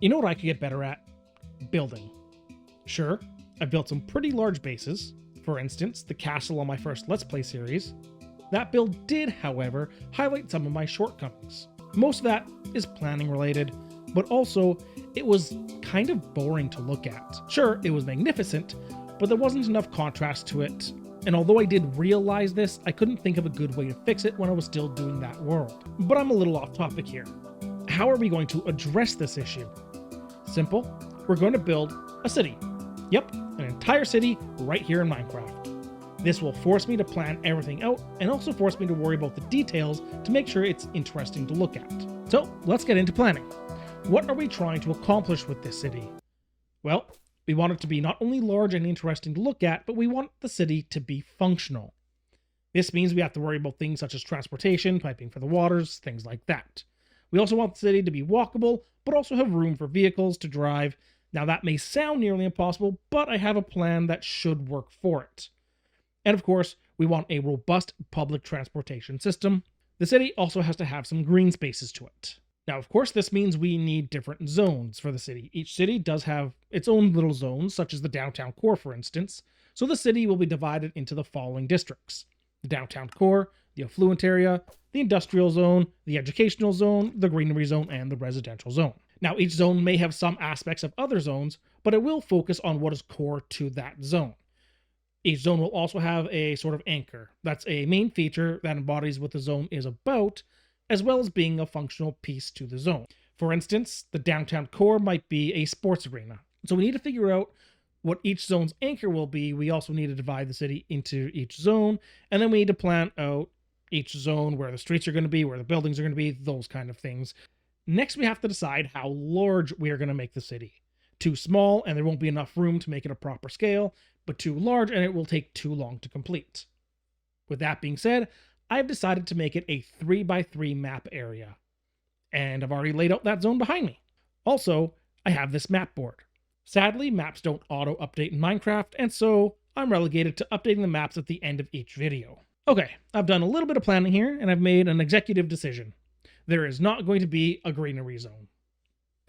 You know what I could get better at? Building. Sure, I've built some pretty large bases. For instance, the castle on my first Let's Play series. That build did, however, highlight some of my shortcomings. Most of that is planning related, but also it was kind of boring to look at. Sure, it was magnificent, but there wasn't enough contrast to it, and although I did realize this, I couldn't think of a good way to fix it when I was still doing that world. But I'm a little off topic here. How are we going to address this issue? Simple. We're going to build a city. Yep, an entire city right here in Minecraft. This will force me to plan everything out and also force me to worry about the details to make sure it's interesting to look at. So let's get into planning. What are we trying to accomplish with this city? Well, we want it to be not only large and interesting to look at, but we want the city to be functional. This means we have to worry about things such as transportation, piping for the waters, things like that. We also want the city to be walkable, but also have room for vehicles to drive. Now that may sound nearly impossible, but I have a plan that should work for it. And of course, we want a robust public transportation system. The city also has to have some green spaces to it. Now, of course, this means we need different zones for the city. Each city does have its own little zones, such as the downtown core, for instance. So the city will be divided into the following districts: the downtown core, the affluent area, the industrial zone, the educational zone, the greenery zone, and the residential zone. Now, each zone may have some aspects of other zones, but it will focus on what is core to that zone. Each zone will also have a sort of anchor. That's a main feature that embodies what the zone is about, as well as being a functional piece to the zone. For instance, the downtown core might be a sports arena. So we need to figure out what each zone's anchor will be. We also need to divide the city into each zone, and then we need to plan out each zone, where the streets are going to be, where the buildings are going to be, those kind of things. Next, we have to decide how large we are going to make the city. Too small, and there won't be enough room to make it a proper scale, but too large, and it will take too long to complete. With that being said, I've decided to make it a 3x3 map area, and I've already laid out that zone behind me. Also, I have this map board. Sadly, maps don't auto-update in Minecraft, and so I'm relegated to updating the maps at the end of each video. Okay, I've done a little bit of planning here, and I've made an executive decision. There is not going to be a greenery zone.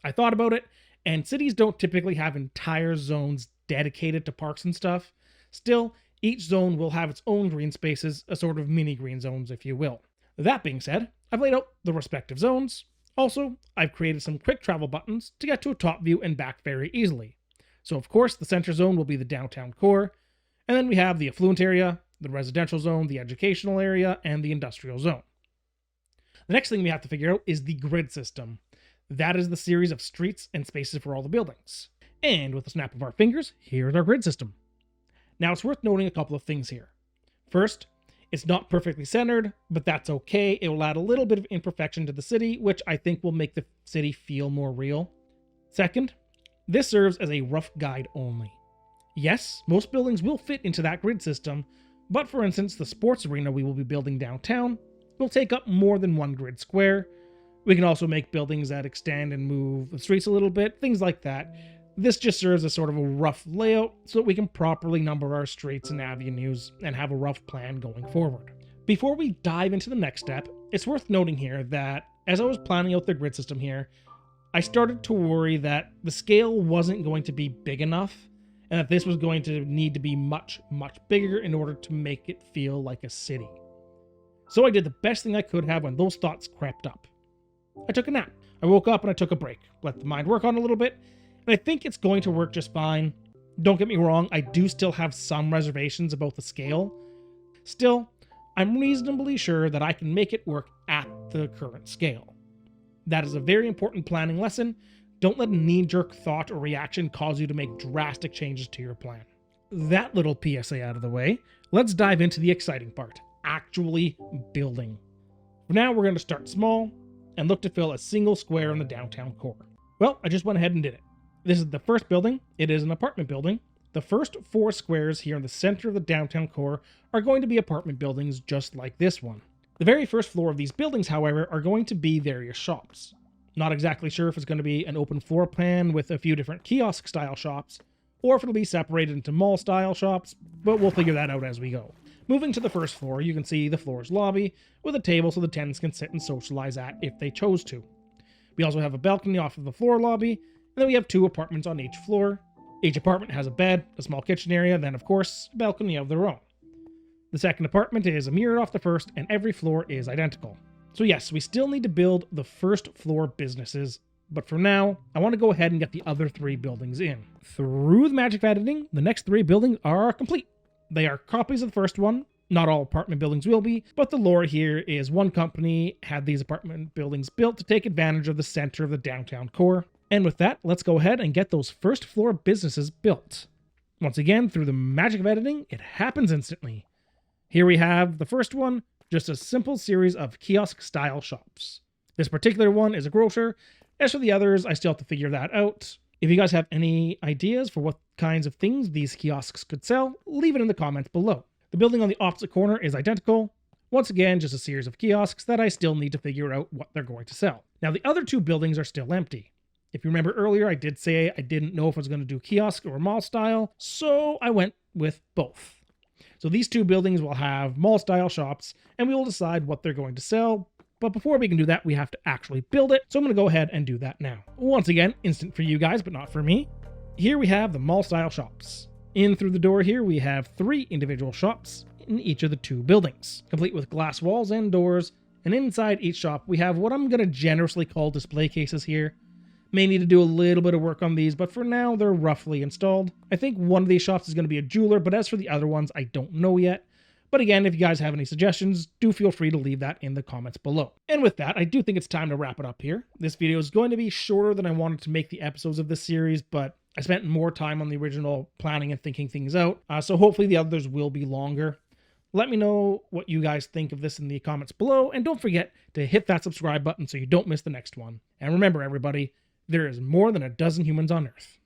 I thought about it, and cities don't typically have entire zones dedicated to parks and stuff. Still, each zone will have its own green spaces, a sort of mini green zones, if you will. That being said, I've laid out the respective zones. Also, I've created some quick travel buttons to get to a top view and back very easily. So of course, the center zone will be the downtown core, and then we have the affluent area, the residential zone, the educational area, and the industrial zone. The next thing we have to figure out is the grid system. That is the series of streets and spaces for all the buildings. And with a snap of our fingers, here's our grid system. Now, it's worth noting a couple of things here. First, it's not perfectly centered, but that's okay. It will add a little bit of imperfection to the city, which I think will make the city feel more real. Second, this serves as a rough guide only. Yes, most buildings will fit into that grid system, but for instance, the sports arena we will be building downtown will take up more than one grid square. We can also make buildings that extend and move the streets a little bit, things like that. This just serves as sort of a rough layout so that we can properly number our streets and avenues and have a rough plan going forward. Before we dive into the next step, it's worth noting here that as I was planning out the grid system here, I started to worry that the scale wasn't going to be big enough and that this was going to need to be much, much bigger in order to make it feel like a city. So I did the best thing I could have when those thoughts crept up. I took a nap. I woke up and I took a break, let the mind work on it a little bit, and I think it's going to work just fine. Don't get me wrong, I do still have some reservations about the scale. Still, I'm reasonably sure that I can make it work at the current scale. That is a very important planning lesson. Don't let a knee-jerk thought or reaction cause you to make drastic changes to your plan. That little PSA out of the way, let's dive into the exciting part, actually building. For now, we're going to start small and look to fill a single square in the downtown core. Well, I just went ahead and did it. This is the first building. It is an apartment building. The first 4 squares here in the center of the downtown core are going to be apartment buildings just like this one. The very first floor of these buildings, however, are going to be various shops. Not exactly sure if it's going to be an open floor plan with a few different kiosk style shops, or if it'll be separated into mall style shops, but we'll figure that out as we go. Moving to the first floor, you can see the floor's lobby with a table so the tenants can sit and socialize at if they chose to. We also have a balcony off of the floor lobby, And then we have 2 apartments on each floor. Each apartment has a bed, a small kitchen area, then of course, a balcony of their own. The second apartment is mirrored off the first, and every floor is identical. So yes, we still need to build the first floor businesses, but for now, I want to go ahead and get the other 3 buildings in. Through the magic of editing, the next 3 buildings are complete. They are copies of the first one. Not all apartment buildings will be, but the lore here is one company had these apartment buildings built to take advantage of the center of the downtown core. And with that, let's go ahead and get those first floor businesses built. Once again, through the magic of editing, it happens instantly. Here we have the first one, just a simple series of kiosk-style shops. This particular one is a grocer. As for the others, I still have to figure that out. If you guys have any ideas for what kinds of things these kiosks could sell, leave it in the comments below. The building on the opposite corner is identical. Once again, just a series of kiosks that I still need to figure out what they're going to sell. Now, the other 2 buildings are still empty. If you remember earlier, I did say I didn't know if I was going to do kiosk or mall style, so I went with both. So these 2 buildings will have mall style shops, and we will decide what they're going to sell. But before we can do that, we have to actually build it. So I'm going to go ahead and do that now. Once again, instant for you guys, but not for me. Here we have the mall style shops. In through the door here, we have 3 individual shops in each of the 2 buildings, complete with glass walls and doors. And inside each shop, we have what I'm going to generously call display cases here. May need to do a little bit of work on these, but for now, they're roughly installed. I think one of these shops is going to be a jeweler, but as for the other ones, I don't know yet. But again, if you guys have any suggestions, do feel free to leave that in the comments below. And with that, I do think it's time to wrap it up here. This video is going to be shorter than I wanted to make the episodes of this series, but I spent more time on the original planning and thinking things out, so hopefully the others will be longer. Let me know what you guys think of this in the comments below, and don't forget to hit that subscribe button so you don't miss the next one. And remember, everybody, there is more than a dozen humans on Earth.